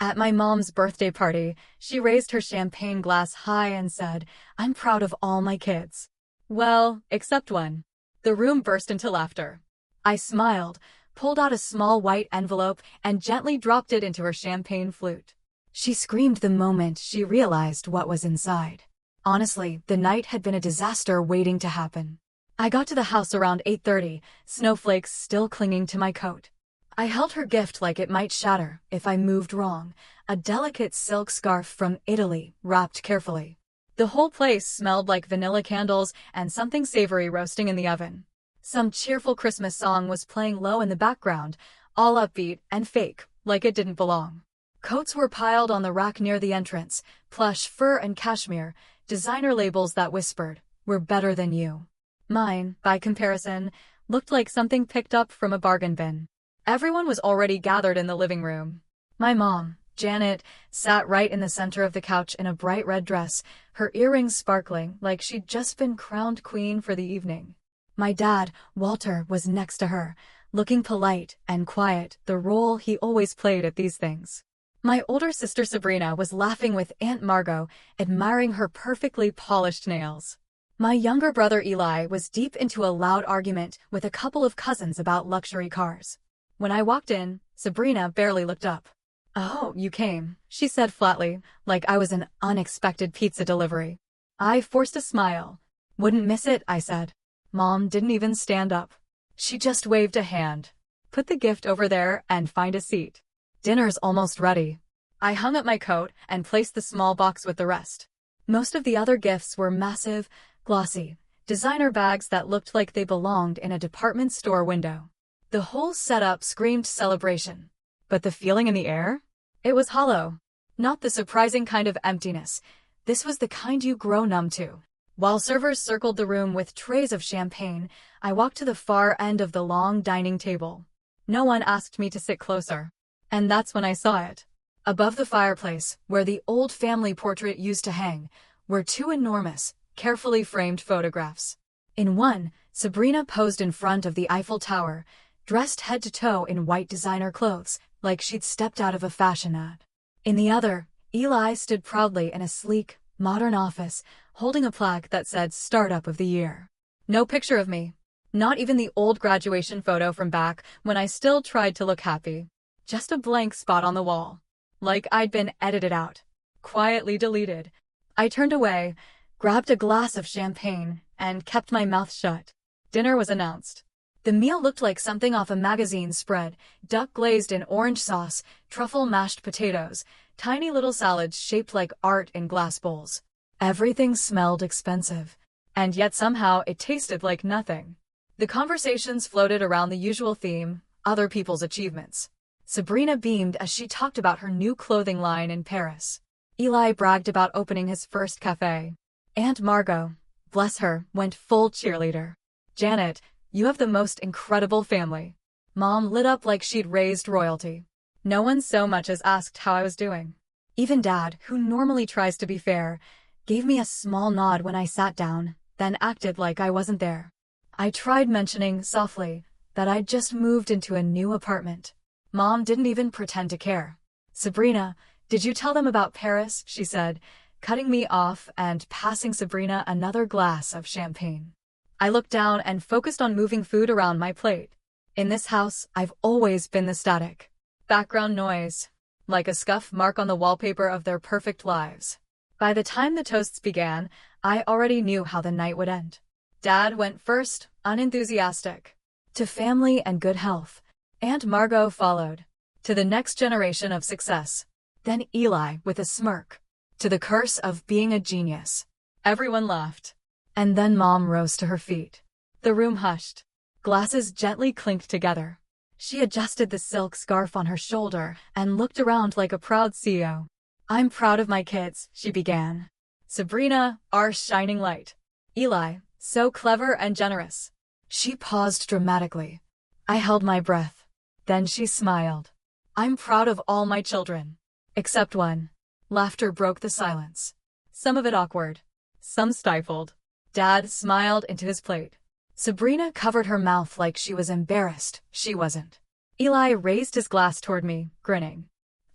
At my mom's birthday party, she raised her champagne glass high and said, "I'm proud of all my kids." Well, except one. The room burst into laughter. I smiled, pulled out a small white envelope, and gently dropped it into her champagne flute. She screamed the moment she realized what was inside. Honestly, the night had been a disaster waiting to happen. I got to the house around 8:30, snowflakes still clinging to my coat. I held her gift like it might shatter if I moved wrong, a delicate silk scarf from Italy, wrapped carefully. The whole place smelled like vanilla candles and something savory roasting in the oven. Some cheerful Christmas song was playing low in the background, all upbeat and fake, like it didn't belong. Coats were piled on the rack near the entrance, plush, fur, and cashmere, designer labels that whispered, "We're better than you." Mine, by comparison, looked like something picked up from a bargain bin. Everyone was already gathered in the living room. My mom, Janet, sat right in the center of the couch in a bright red dress, her earrings sparkling like she'd just been crowned queen for the evening. My dad, Walter, was next to her, looking polite and quiet, the role he always played at these things. My older sister Sabrina was laughing with Aunt Margot, admiring her perfectly polished nails. My younger brother Eli was deep into a loud argument with a couple of cousins about luxury cars. When I walked in, Sabrina barely looked up. "Oh, you came," she said flatly, like I was an unexpected pizza delivery. I forced a smile. "Wouldn't miss it," I said. Mom didn't even stand up. She just waved a hand. "Put the gift over there and find a seat. Dinner's almost ready." I hung up my coat and placed the small box with the rest. Most of the other gifts were massive, glossy, designer bags that looked like they belonged in a department store window. The whole setup screamed celebration. But the feeling in the air? It was hollow. Not the surprising kind of emptiness. This was the kind you grow numb to. While servers circled the room with trays of champagne, I walked to the far end of the long dining table. No one asked me to sit closer. And that's when I saw it. Above the fireplace, where the old family portrait used to hang, were two enormous, carefully framed photographs. In one, Sabrina posed in front of the Eiffel Tower, dressed head to toe in white designer clothes, like she'd stepped out of a fashion ad. In the other, Eli stood proudly in a sleek, modern office, holding a plaque that said Startup of the Year. No picture of me. Not even the old graduation photo from back when I still tried to look happy. Just a blank spot on the wall. Like I'd been edited out. Quietly deleted. I turned away, grabbed a glass of champagne, and kept my mouth shut. Dinner was announced. The meal looked like something off a magazine spread, duck glazed in orange sauce, truffle mashed potatoes, tiny little salads shaped like art in glass bowls. Everything smelled expensive. And yet somehow it tasted like nothing. The conversations floated around the usual theme, other people's achievements. Sabrina beamed as she talked about her new clothing line in Paris. Eli bragged about opening his first cafe. Aunt Margot, bless her, went full cheerleader. "Janet, you have the most incredible family." Mom lit up like she'd raised royalty. No one so much as asked how I was doing. Even Dad, who normally tries to be fair, gave me a small nod when I sat down, then acted like I wasn't there. I tried mentioning, softly, that I'd just moved into a new apartment. Mom didn't even pretend to care. "Sabrina, did you tell them about Paris?" she said, cutting me off and passing Sabrina another glass of champagne. I looked down and focused on moving food around my plate. In this house, I've always been the static background noise, like a scuff mark on the wallpaper of their perfect lives. By the time the toasts began, I already knew how the night would end. Dad went first, unenthusiastic. To family and good health. Aunt Margot followed. To the next generation of success. Then Eli with a smirk. To the curse of being a genius. Everyone laughed. And then Mom rose to her feet. The room hushed. Glasses gently clinked together. She adjusted the silk scarf on her shoulder and looked around like a proud CEO. "I'm proud of my kids," she began. "Sabrina, our shining light. Eli, so clever and generous." She paused dramatically. I held my breath. Then she smiled. "I'm proud of all my children. Except one." Laughter broke the silence. Some of it awkward. Some stifled. Dad smiled into his plate. Sabrina covered her mouth like she was embarrassed. She wasn't. Eli raised his glass toward me, grinning.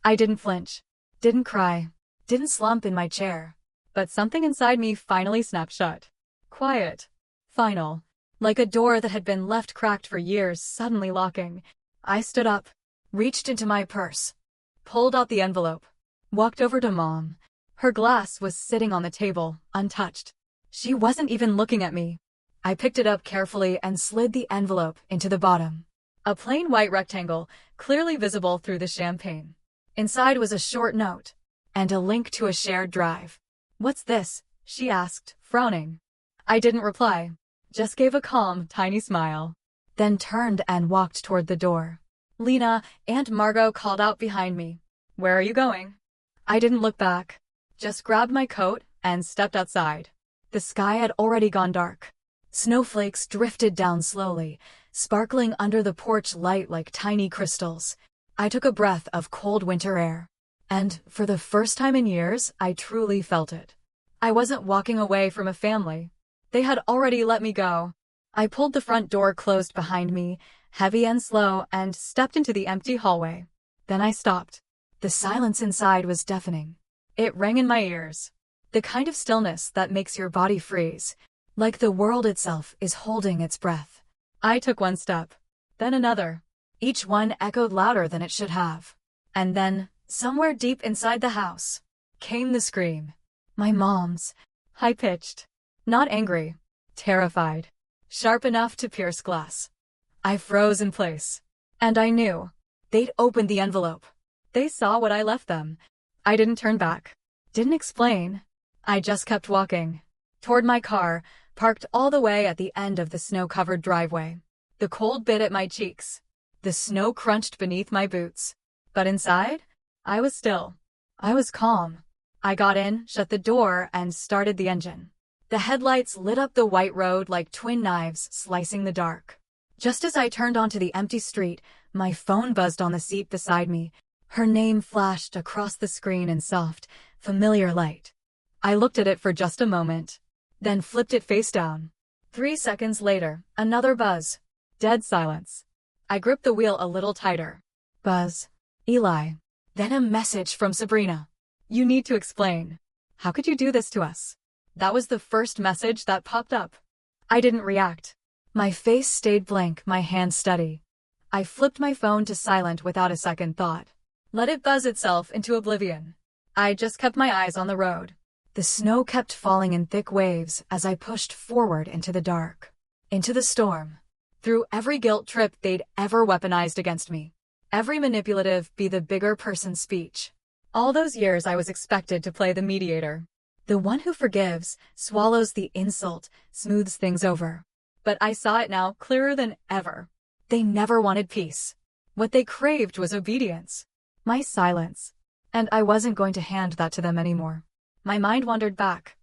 I didn't flinch, didn't cry, didn't slump in my chair. But something inside me finally snapped shut. Quiet. Final. Like a door that had been left cracked for years suddenly locking. I stood up, reached into my purse, pulled out the envelope, walked over to Mom. Her glass was sitting on the table, untouched. She wasn't even looking at me. I picked it up carefully and slid the envelope into the bottom. A plain white rectangle, clearly visible through the champagne. Inside was a short note, and a link to a shared drive. "What's this?" she asked, frowning. I didn't reply, just gave a calm, tiny smile, then turned and walked toward the door. Lena, Aunt Margot called out behind me. "Where are you going?" I didn't look back, just grabbed my coat and stepped outside. The sky had already gone dark. Snowflakes drifted down slowly, sparkling under the porch light like tiny crystals. I took a breath of cold winter air. And, for the first time in years, I truly felt it. I wasn't walking away from a family. They had already let me go. I pulled the front door closed behind me, heavy and slow, and stepped into the empty hallway. Then I stopped. The silence inside was deafening. It rang in my ears. The kind of stillness that makes your body freeze, like the world itself is holding its breath. I took one step, then another. Each one echoed louder than it should have. And then, somewhere deep inside the house, came the scream. My mom's. High-pitched. Not angry. Terrified. Sharp enough to pierce glass. I froze in place. And I knew. They'd opened the envelope. They saw what I left them. I didn't turn back. Didn't explain. I just kept walking. Toward my car, parked all the way at the end of the snow-covered driveway. The cold bit at my cheeks. The snow crunched beneath my boots. But inside, I was still. I was calm. I got in, shut the door, and started the engine. The headlights lit up the white road like twin knives slicing the dark. Just as I turned onto the empty street, my phone buzzed on the seat beside me. Her name flashed across the screen in soft, familiar light. I looked at it for just a moment, then flipped it face down. 3 seconds later, another buzz. Dead silence. I gripped the wheel a little tighter. Buzz. Eli. Then a message from Sabrina. "You need to explain. How could you do this to us?" That was the first message that popped up. I didn't react. My face stayed blank, my hands steady. I flipped my phone to silent without a second thought. Let it buzz itself into oblivion. I just kept my eyes on the road. The snow kept falling in thick waves as I pushed forward into the dark. Into the storm. Through every guilt trip they'd ever weaponized against me. Every manipulative, be the bigger person speech. All those years I was expected to play the mediator. The one who forgives, swallows the insult, smooths things over. But I saw it now clearer than ever. They never wanted peace. What they craved was obedience. My silence. And I wasn't going to hand that to them anymore. My mind wandered back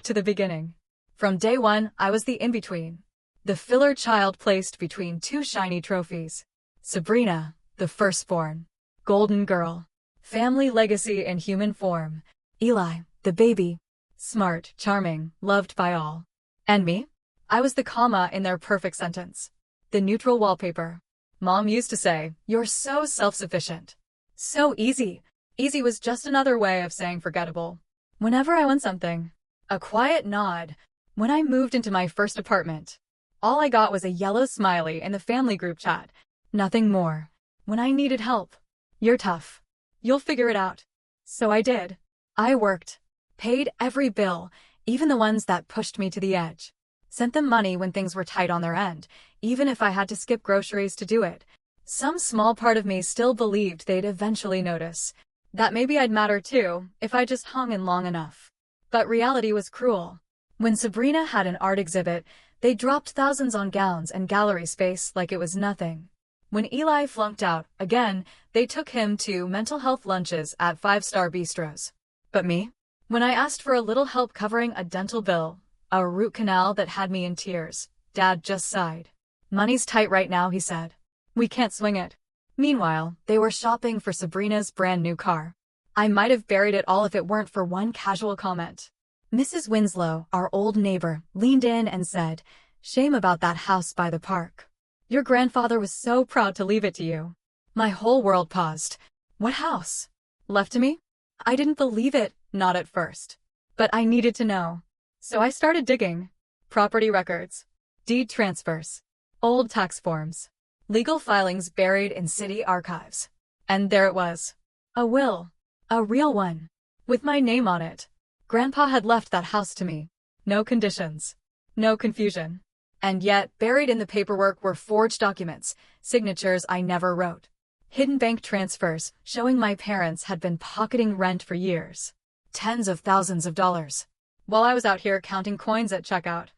to the beginning. From day one, I was the in-between. The filler child placed between two shiny trophies. Sabrina, the firstborn. Golden girl. Family legacy in human form. Eli, the baby. Smart, charming, loved by all. And me? I was the comma in their perfect sentence. The neutral wallpaper. Mom used to say, "You're so self-sufficient." So easy. Easy was just another way of saying forgettable. Whenever I want something. A quiet nod. When I moved into my first apartment. All I got was a yellow smiley in the family group chat. Nothing more. When I needed help. "You're tough. You'll figure it out." So I did. I worked. Paid every bill, even the ones that pushed me to the edge. Sent them money when things were tight on their end, even if I had to skip groceries to do it. Some small part of me still believed they'd eventually notice. That maybe I'd matter too, if I just hung in long enough. But reality was cruel. When Sabrina had an art exhibit, they dropped thousands on gowns and gallery space like it was nothing. When Eli flunked out, again, they took him to mental health lunches at 5-star bistros. But me? When I asked for a little help covering a dental bill, a root canal that had me in tears, Dad just sighed. "Money's tight right now," he said. "We can't swing it." Meanwhile, they were shopping for Sabrina's brand new car. I might have buried it all if it weren't for one casual comment. Mrs. Winslow, our old neighbor, leaned in and said, "Shame about that house by the park. Your grandfather was so proud to leave it to you." My whole world paused. What house? Left to me? I didn't believe it, not at first. But I needed to know. So I started digging. Property records, deed transfers, old tax forms, legal filings buried in city archives. And there it was. A will. A real one. With my name on it. Grandpa had left that house to me. No conditions. No confusion. And yet, buried in the paperwork were forged documents, signatures I never wrote. Hidden bank transfers, showing my parents had been pocketing rent for years. Tens of thousands of dollars. While I was out here counting coins at checkout.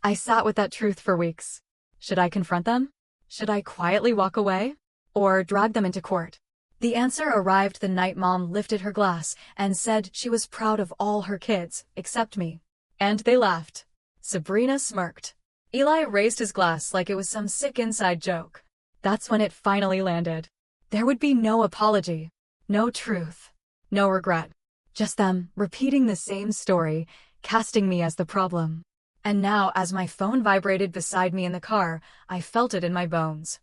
I sat with that truth for weeks. Should I confront them? Should I quietly walk away? Or drag them into court? The answer arrived the night Mom lifted her glass and said she was proud of all her kids, except me. And they laughed. Sabrina smirked. Eli raised his glass like it was some sick inside joke. That's when it finally landed. There would be no apology, no truth, no regret. Just them repeating the same story, casting me as the problem. And now, as my phone vibrated beside me in the car, I felt it in my bones.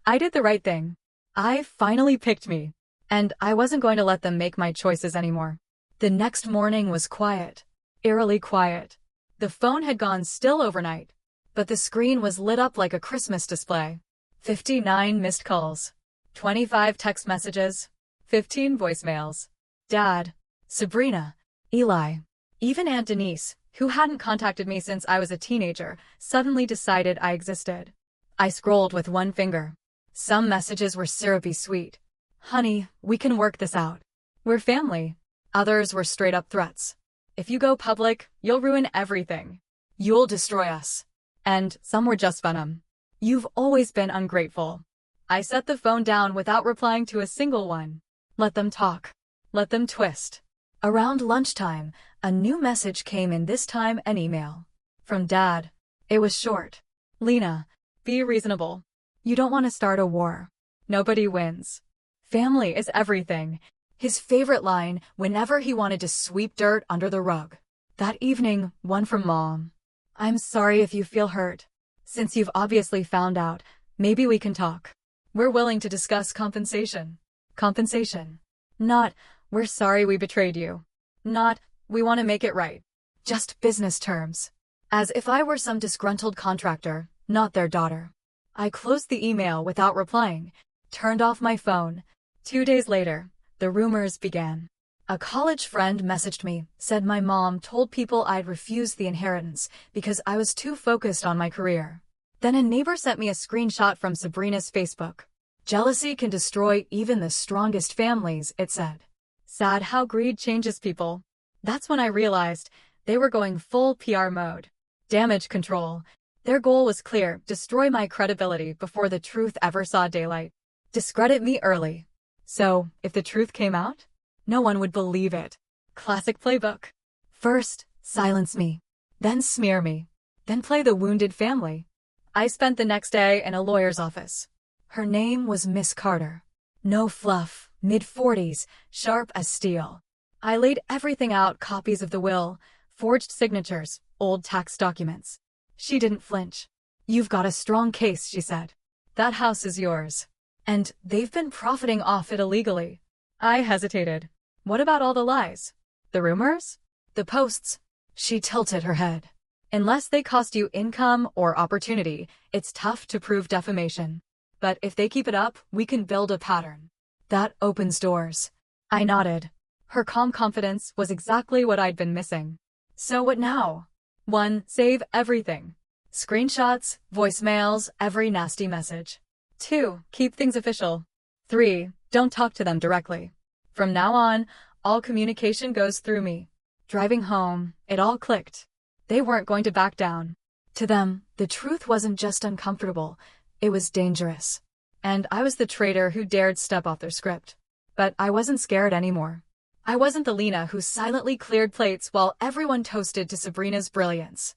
I did the right thing. I finally picked me. And I wasn't going to let them make my choices anymore. The next morning was quiet. Eerily quiet. The phone had gone still overnight. But the screen was lit up like a Christmas display. 59 missed calls. 25 text messages. 15 voicemails. Dad. Sabrina. Eli. Even Aunt Denise, who hadn't contacted me since I was a teenager, suddenly decided I existed. I scrolled with one finger. Some messages were syrupy sweet. Honey, we can work this out. We're family. Others were straight-up threats. If you go public, you'll ruin everything. You'll destroy us. And some were just venom. You've always been ungrateful. I set the phone down without replying to a single one. Let them talk. Let them twist. Around lunchtime, a new message came in, this time an email. From Dad. It was short. Lena, be reasonable. You don't want to start a war. Nobody wins. Family is everything. His favorite line whenever he wanted to sweep dirt under the rug. That evening, one from Mom. I'm sorry if you feel hurt. Since you've obviously found out, maybe we can talk. We're willing to discuss compensation. Compensation. Not, we're sorry we betrayed you. Not, we want to make it right. Just business terms. As if I were some disgruntled contractor, not their daughter. I closed the email without replying, turned off my phone. 2 days later, the rumors began. A college friend messaged me, said my mom told people I'd refused the inheritance because I was too focused on my career. Then a neighbor sent me a screenshot from Sabrina's Facebook. Jealousy can destroy even the strongest families, it said. Sad how greed changes people. That's when I realized they were going full PR mode. Damage control. Their goal was clear: destroy my credibility before the truth ever saw daylight. Discredit me early. So, if the truth came out, no one would believe it. Classic playbook. First, silence me. Then smear me. Then play the wounded family. I spent the next day in a lawyer's office. Her name was Miss Carter. No fluff, mid-40s, sharp as steel. I laid everything out: copies of the will, forged signatures, old tax documents. She didn't flinch. You've got a strong case, she said. That house is yours. And they've been profiting off it illegally. I hesitated. What about all the lies? The rumors? The posts? She tilted her head. Unless they cost you income or opportunity, it's tough to prove defamation. But if they keep it up, we can build a pattern. That opens doors. I nodded. Her calm confidence was exactly what I'd been missing. So what now? 1. Save everything. Screenshots, voicemails, every nasty message. 2. Keep things official. 3. Don't talk to them directly. From now on, all communication goes through me. Driving home, it all clicked. They weren't going to back down. To them, the truth wasn't just uncomfortable, it was dangerous. And I was the traitor who dared step off their script. But I wasn't scared anymore. I wasn't the Lena who silently cleared plates while everyone toasted to Sabrina's brilliance.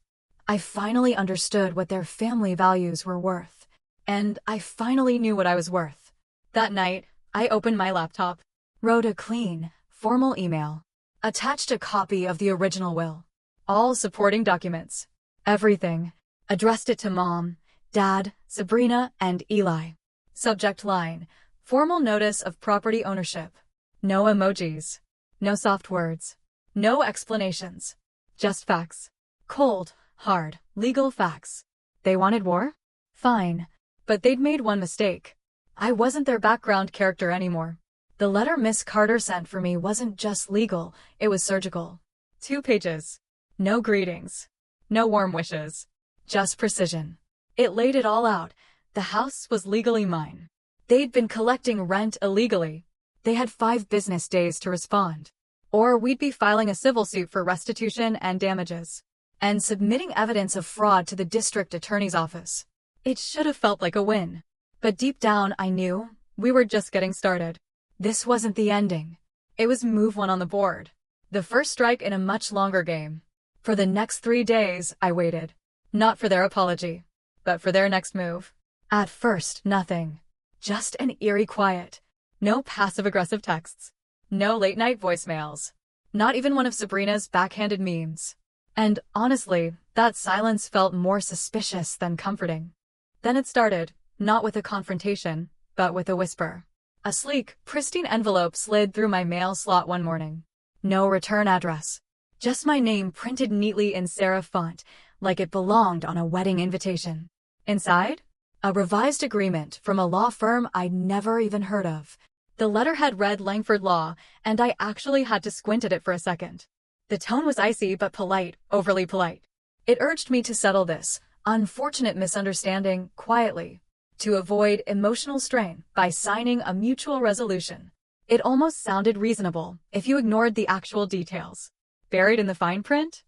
I finally understood what their family values were worth. And I finally knew what I was worth. That night, I opened my laptop, wrote a clean, formal email, attached a copy of the original will, all supporting documents, everything, addressed it to Mom, Dad, Sabrina, and Eli. Subject line: formal notice of property ownership. No emojis. No soft words. No explanations. Just facts. Cold, hard, legal facts. They wanted war? Fine. But they'd made one mistake. I wasn't their background character anymore. The letter Miss Carter sent for me wasn't just legal, it was surgical. 2 pages. No greetings. No warm wishes. Just precision. It laid it all out. The house was legally mine. They'd been collecting rent illegally. They had 5 business days to respond. Or we'd be filing a civil suit for restitution and damages. And submitting evidence of fraud to the district attorney's office. It should have felt like a win. But deep down I knew we were just getting started. This wasn't the ending. It was move 1 on the board. The first strike in a much longer game. For the next 3 days, I waited. Not for their apology, but for their next move. At first, nothing. Just an eerie quiet. No passive-aggressive texts. No late-night voicemails. Not even one of Sabrina's backhanded memes. And honestly, that silence felt more suspicious than comforting. Then it started, not with a confrontation, but with a whisper. A sleek, pristine envelope slid through my mail slot one morning. No return address. Just my name printed neatly in serif font, like it belonged on a wedding invitation. Inside? A revised agreement from a law firm I'd never even heard of. The letterhead read Langford Law, and I actually had to squint at it for a second. The tone was icy but polite, overly polite. It urged me to settle this unfortunate misunderstanding quietly, to avoid emotional strain by signing a mutual resolution. It almost sounded reasonable if you ignored the actual details. Buried in the fine print?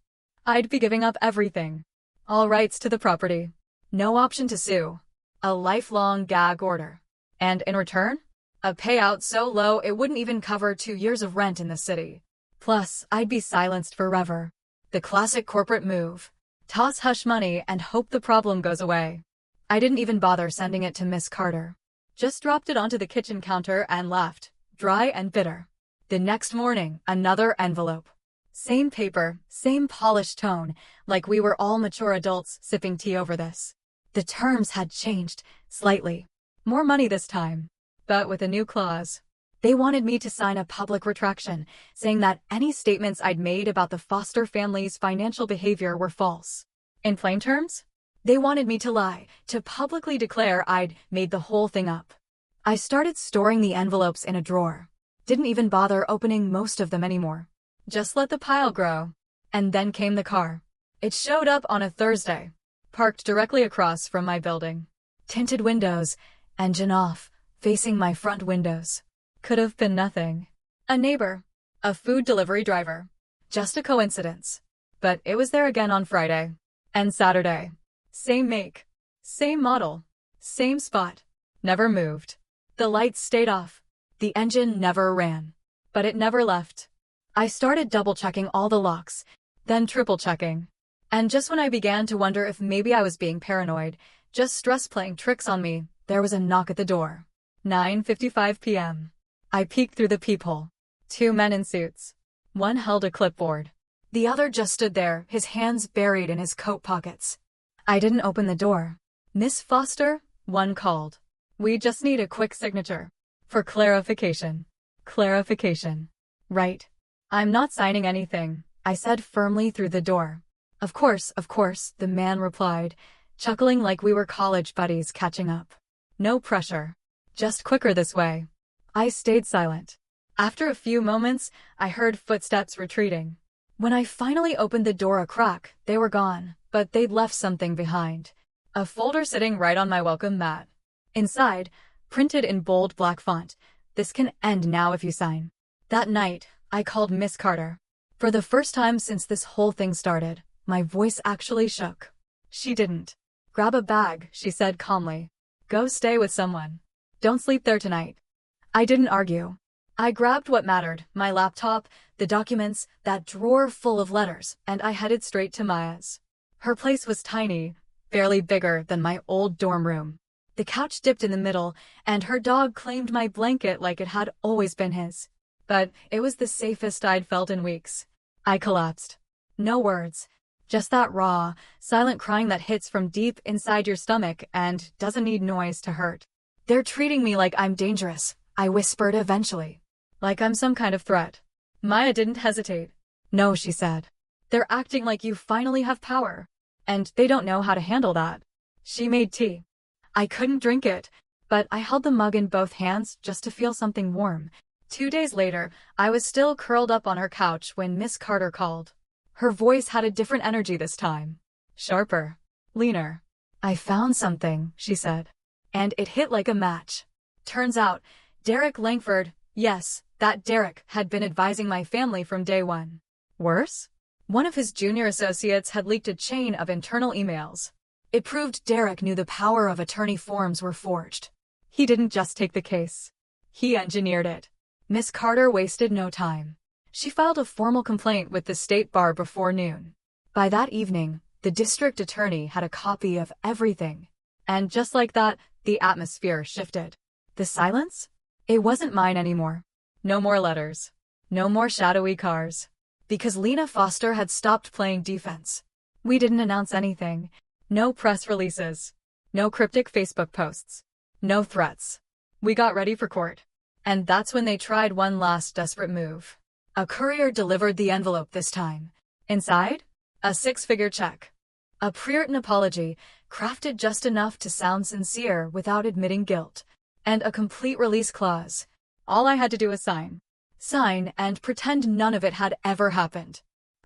I'd be giving up everything. All rights to the property. No option to sue. A lifelong gag order. And in return? A payout so low it wouldn't even cover 2 years of rent in the city. Plus, I'd be silenced forever. The classic corporate move. Toss hush money and hope the problem goes away. I didn't even bother sending it to Miss Carter. Just dropped it onto the kitchen counter and left, dry and bitter. The next morning, another envelope. Same paper, same polished tone, like we were all mature adults sipping tea over this. The terms had changed, slightly. More money this time. But with a new clause. They wanted me to sign a public retraction, saying that any statements I'd made about the Foster family's financial behavior were false. In plain terms? They wanted me to lie, to publicly declare I'd made the whole thing up. I started storing the envelopes in a drawer. Didn't even bother opening most of them anymore. Just let the pile grow. And then came the car. It showed up on a Thursday, parked directly across from my building. Tinted windows, engine off, facing my front windows. Could have been nothing. A neighbor. A food delivery driver. Just a coincidence. But it was there again on Friday. And Saturday. Same make. Same model. Same spot. Never moved. The lights stayed off. The engine never ran. But it never left. I started double-checking all the locks, then triple-checking. And just when I began to wonder if maybe I was being paranoid, just stress playing tricks on me, there was a knock at the door. 9:55 p.m. I peeked through the peephole. 2 men in suits. One held a clipboard. The other just stood there, his hands buried in his coat pockets. I didn't open the door. Miss Foster, one called. We just need a quick signature. For clarification. Clarification. Right. I'm not signing anything, I said firmly through the door. Of course, the man replied, chuckling like we were college buddies catching up. No pressure. Just quicker this way. I stayed silent. After a few moments, I heard footsteps retreating. When I finally opened the door a crack, they were gone, but they'd left something behind. A folder sitting right on my welcome mat. Inside, printed in bold black font, "This can end now if you sign." That night, I called Miss Carter. For the first time since this whole thing started, my voice actually shook. She didn't. "Grab a bag," she said calmly. "Go stay with someone. Don't sleep there tonight." I didn't argue. I grabbed what mattered, my laptop, the documents, that drawer full of letters, and I headed straight to Maya's. Her place was tiny, barely bigger than my old dorm room. The couch dipped in the middle, and her dog claimed my blanket like it had always been his. But it was the safest I'd felt in weeks. I collapsed. No words. Just that raw, silent crying that hits from deep inside your stomach and doesn't need noise to hurt. "They're treating me like I'm dangerous," I whispered eventually. Like I'm some kind of threat. Maya didn't hesitate. No, she said. They're acting like you finally have power. And they don't know how to handle that. She made tea. I couldn't drink it, but I held the mug in both hands just to feel something warm. 2 days later, I was still curled up on her couch when Miss Carter called. Her voice had a different energy this time. Sharper. Leaner. I found something, she said. And it hit like a match. Turns out, Derek Langford, yes, that Derek, had been advising my family from day one. Worse? One of his junior associates had leaked a chain of internal emails. It proved Derek knew the power of attorney forms were forged. He didn't just take the case. He engineered it. Miss Carter wasted no time. She filed a formal complaint with the state bar before noon. By that evening, the district attorney had a copy of everything. And just like that, the atmosphere shifted. The silence? It wasn't mine anymore. No more letters. No more shadowy cars. Because Lena Foster had stopped playing defense. We didn't announce anything. No press releases. No cryptic Facebook posts. No threats. We got ready for court. And that's when they tried one last desperate move. A courier delivered the envelope this time. Inside? A 6-figure check. A pre-written apology, crafted just enough to sound sincere without admitting guilt. And a complete release clause. All I had to do was sign. Sign and pretend none of it had ever happened.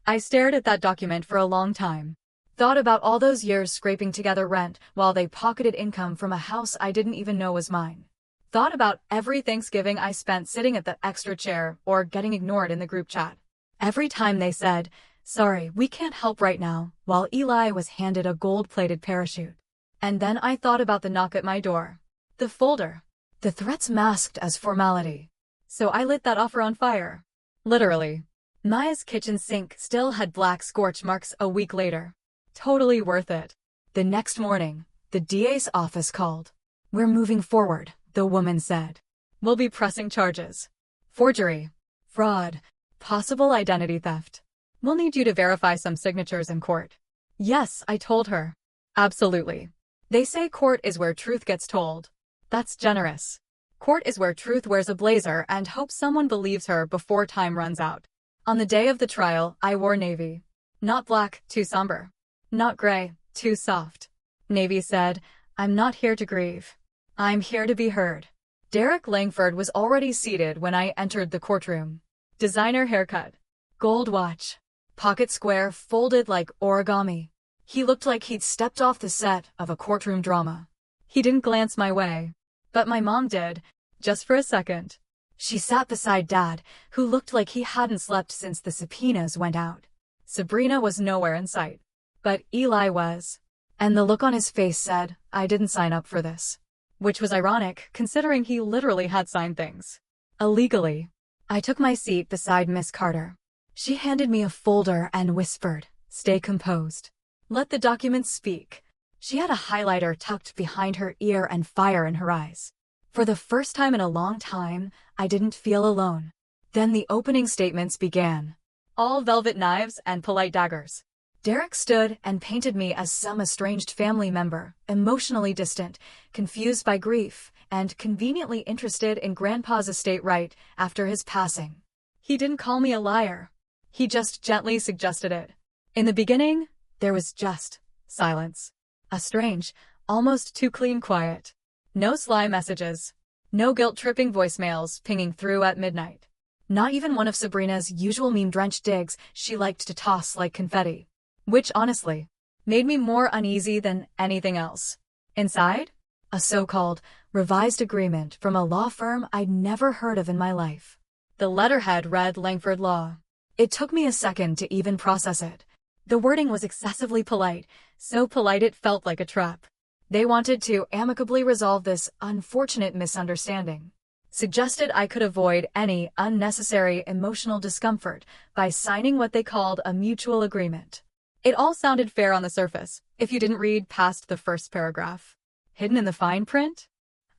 I stared at that document for a long time. Thought about all those years scraping together rent while they pocketed income from a house I didn't even know was mine. Thought about every Thanksgiving I spent sitting at the extra chair or getting ignored in the group chat. Every time they said, "Sorry, we can't help right now," while Eli was handed a gold-plated parachute. And then I thought about the knock at my door. The folder. The threats masked as formality. So I lit that offer on fire. Literally. Maya's kitchen sink still had black scorch marks a week later. Totally worth it. The next morning, the DA's office called. "We're moving forward," the woman said. "We'll be pressing charges. Forgery. Fraud. Possible identity theft. We'll need you to verify some signatures in court." Yes, I told her. Absolutely. They say court is where truth gets told. That's generous. Court is where truth wears a blazer and hopes someone believes her before time runs out. On the day of the trial, I wore navy. Not black, too somber. Not gray, too soft. Navy said, "I'm not here to grieve. I'm here to be heard." Derek Langford was already seated when I entered the courtroom. Designer haircut. Gold watch. Pocket square folded like origami. He looked like he'd stepped off the set of a courtroom drama. He didn't glance my way. But my mom did, just for a second. She sat beside Dad, who looked like he hadn't slept since the subpoenas went out. Sabrina was nowhere in sight. But Eli was. And the look on his face said, I didn't sign up for this. Which was ironic, considering he literally had signed things. Illegally. I took my seat beside Miss Carter. She handed me a folder and whispered, "Stay composed. Let the documents speak." She had a highlighter tucked behind her ear and fire in her eyes. For the first time in a long time, I didn't feel alone. Then the opening statements began. All velvet knives and polite daggers. Derek stood and painted me as some estranged family member, emotionally distant, confused by grief, and conveniently interested in Grandpa's estate right after his passing. He didn't call me a liar. He just gently suggested it. In the beginning, there was just silence. A strange, almost too clean quiet. No sly messages. No guilt-tripping voicemails pinging through at midnight. Not even one of Sabrina's usual meme-drenched digs she liked to toss like confetti. Which, honestly, made me more uneasy than anything else. Inside, a so-called revised agreement from a law firm I'd never heard of in my life. The letterhead read Langford Law. It took me a second to even process it. The wording was excessively polite, so polite it felt like a trap. They wanted to amicably resolve this unfortunate misunderstanding. Suggested I could avoid any unnecessary emotional discomfort by signing what they called a mutual agreement. It all sounded fair on the surface, if you didn't read past the first paragraph. Hidden in the fine print?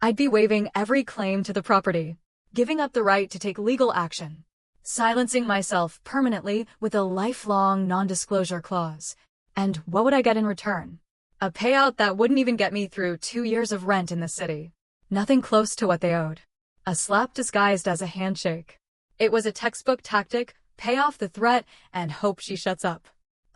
I'd be waiving every claim to the property, giving up the right to take legal action, silencing myself permanently with a lifelong non-disclosure clause. And what would I get in return? A payout that wouldn't even get me through 2 years of rent in the city. Nothing close to what they owed. A slap disguised as a handshake. It was a textbook tactic, pay off the threat, and hope she shuts up.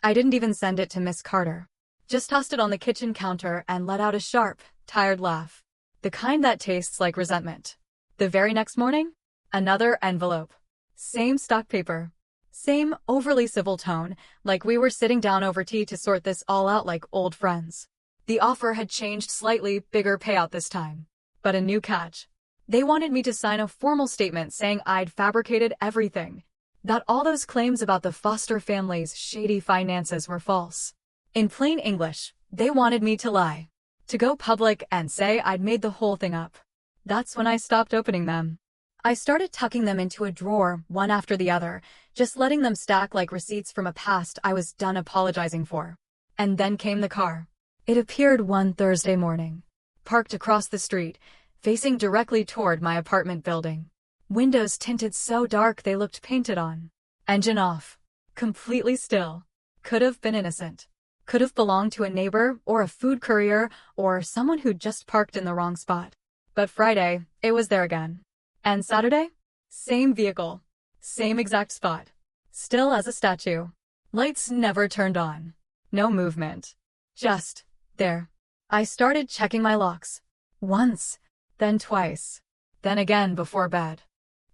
I didn't even send it to Miss Carter. Just tossed it on the kitchen counter and let out a sharp, tired laugh. The kind that tastes like resentment. The very next morning, another envelope. Same stock paper. Same overly civil tone, like we were sitting down over tea to sort this all out like old friends. The offer had changed slightly, bigger payout this time. But a new catch. They wanted me to sign a formal statement saying I'd fabricated everything. That all those claims about the Foster family's shady finances were false. In plain English, they wanted me to lie. To go public and say I'd made the whole thing up. That's when I stopped opening them. I started tucking them into a drawer, one after the other, just letting them stack like receipts from a past I was done apologizing for. And then came the car. It appeared one Thursday morning. Parked across the street, facing directly toward my apartment building. Windows tinted so dark they looked painted on. Engine off. Completely still. Could have been innocent. Could have belonged to a neighbor, or a food courier, or someone who'd just parked in the wrong spot. But Friday, it was there again. And Saturday? Same vehicle. Same exact spot. Still as a statue. Lights never turned on. No movement. Just there. I started checking my locks. Once. Then twice. Then again before bed.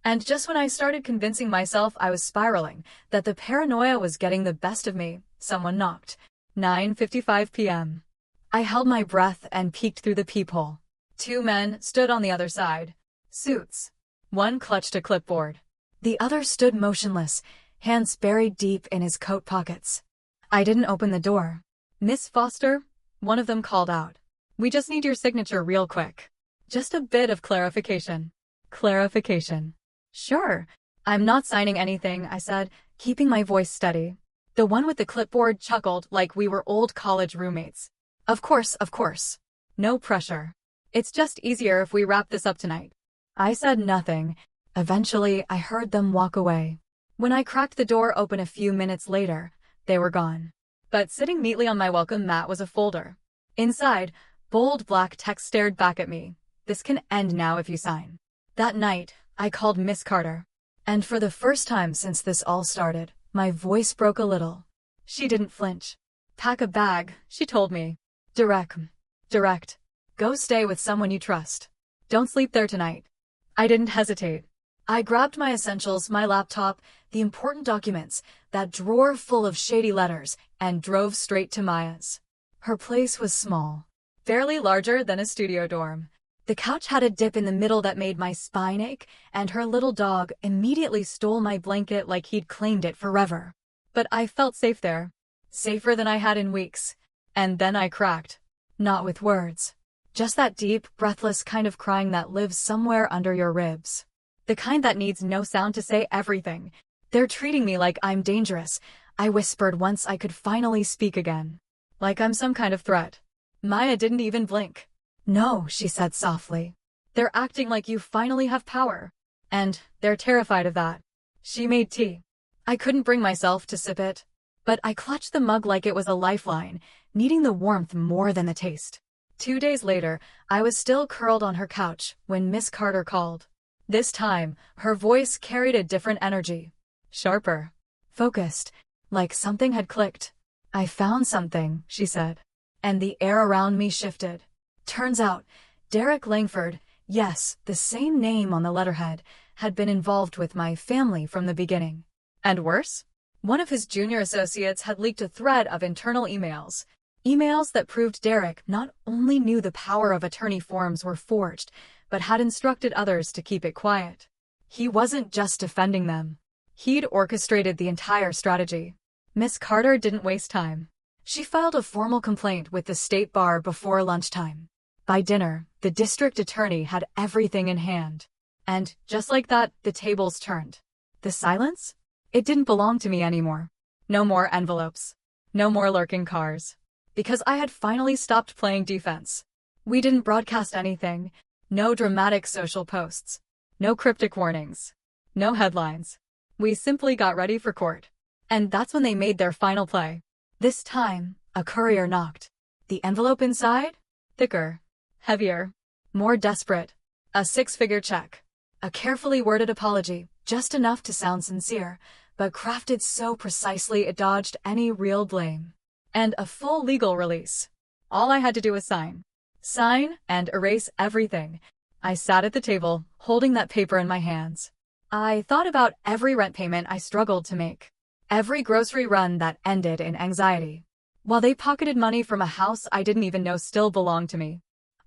And just when I started convincing myself I was spiraling, that the paranoia was getting the best of me, someone knocked. 9:55 p.m. I held my breath and peeked through the peephole. Two men stood on the other side. Suits. One clutched a clipboard. The other stood motionless, hands buried deep in his coat pockets. I didn't open the door. "Miss Foster?" one of them called out. "We just need your signature real quick. Just a bit of clarification." Clarification. "Sure. I'm not signing anything," I said, keeping my voice steady. The one with the clipboard chuckled like we were old college roommates. Of course. No pressure. It's just easier if we wrap this up tonight." I said nothing. Eventually, I heard them walk away. When I cracked the door open a few minutes later, they were gone. But sitting neatly on my welcome mat was a folder. Inside, bold black text stared back at me. "This can end now if you sign." That night, I called Miss Carter. And for the first time since this all started, my voice broke a little. She didn't flinch. "Pack a bag," she told me. Direct. "Go stay with someone you trust. Don't sleep there tonight." I didn't hesitate. I grabbed my essentials, my laptop, the important documents, that drawer full of shady letters, and drove straight to Maya's. Her place was small. Barely larger than a studio dorm. The couch had a dip in the middle that made my spine ache, and her little dog immediately stole my blanket like he'd claimed it forever. But I felt safe there. Safer than I had in weeks. And then I cracked. Not with words. Just that deep, breathless kind of crying that lives somewhere under your ribs. The kind that needs no sound to say everything. "They're treating me like I'm dangerous," I whispered once I could finally speak again. "Like I'm some kind of threat." Maya didn't even blink. "No," she said softly. "They're acting like you finally have power. And they're terrified of that." She made tea. I couldn't bring myself to sip it. But I clutched the mug like it was a lifeline, needing the warmth more than the taste. 2 days later, I was still curled on her couch when Miss Carter called. This time, her voice carried a different energy. Sharper. Focused. Like something had clicked. "I found something," she said. And the air around me shifted. Turns out, Derek Langford, yes, the same name on the letterhead, had been involved with my family from the beginning. And worse? One of his junior associates had leaked a thread of internal emails. Emails that proved Derek not only knew the power of attorney forms were forged, but had instructed others to keep it quiet. He wasn't just defending them. He'd orchestrated the entire strategy. Miss Carter didn't waste time. She filed a formal complaint with the state bar before lunchtime. By dinner, the district attorney had everything in hand. And, just like that, the tables turned. The silence? It didn't belong to me anymore. No more envelopes. No more lurking cars. Because I had finally stopped playing defense. We didn't broadcast anything. No dramatic social posts. No cryptic warnings. No headlines. We simply got ready for court. And that's when they made their final play. This time, a courier knocked. The envelope inside? Thicker. Heavier. More desperate. A 6-figure check. A carefully worded apology, just enough to sound sincere, but crafted so precisely it dodged any real blame. And a full legal release. All I had to do was sign. Sign and erase everything. I sat at the table, holding that paper in my hands. I thought about every rent payment I struggled to make. Every grocery run that ended in anxiety. While they pocketed money from a house I didn't even know still belonged to me.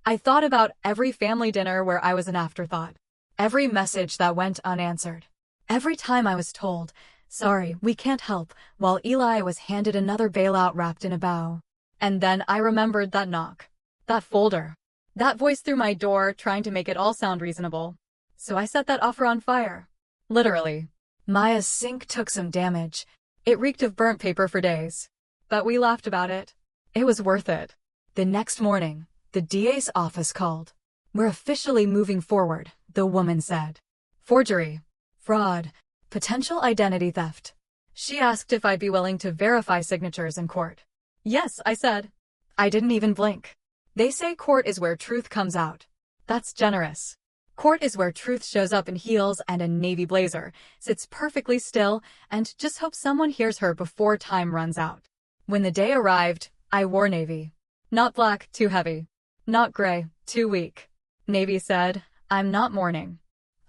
I thought about every family dinner where I was an afterthought. Every message that went unanswered. Every time I was told, "Sorry, we can't help," while Eli was handed another bailout wrapped in a bow. And then I remembered that knock. That folder. That voice through my door trying to make it all sound reasonable. So I set that offer on fire. Literally. Maya's sink took some damage. It reeked of burnt paper for days. But we laughed about it. It was worth it. The next morning, the DA's office called. "We're officially moving forward," the woman said. "Forgery. Fraud. Potential identity theft." She asked if I'd be willing to verify signatures in court. "Yes," I said. I didn't even blink. They say court is where truth comes out. That's generous. Court is where truth shows up in heels and a navy blazer, sits perfectly still, and just hopes someone hears her before time runs out. When the day arrived, I wore navy. Not black, too heavy. Not gray, too weak. Navy said, "I'm not mourning.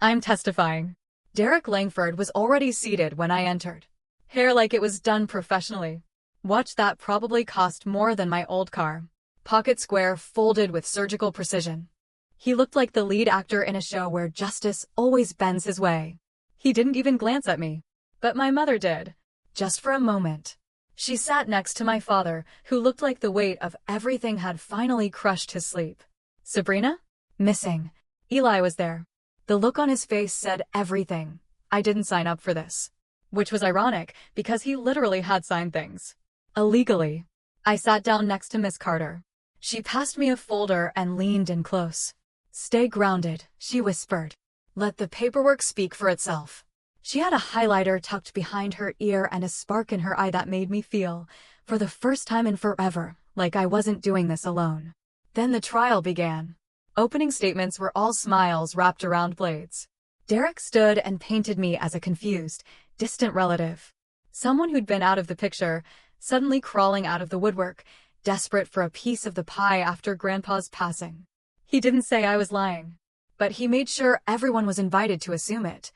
I'm testifying." Derek Langford was already seated when I entered. Hair like it was done professionally. Watch that probably cost more than my old car. Pocket square folded with surgical precision. He looked like the lead actor in a show where justice always bends his way. He didn't even glance at me. But my mother did. Just for a moment. She sat next to my father, who looked like the weight of everything had finally crushed his sleep. Sabrina? Missing. Eli was there. The look on his face said everything. I didn't sign up for this. Which was ironic, because he literally had signed things. Illegally. I sat down next to Miss Carter. She passed me a folder and leaned in close. "Stay grounded," she whispered. "Let the paperwork speak for itself." She had a highlighter tucked behind her ear and a spark in her eye that made me feel, for the first time in forever, like I wasn't doing this alone. Then the trial began. Opening statements were all smiles wrapped around blades. Derek stood and painted me as a confused, distant relative. Someone who'd been out of the picture, suddenly crawling out of the woodwork, desperate for a piece of the pie after Grandpa's passing. He didn't say I was lying. But he made sure everyone was invited to assume it,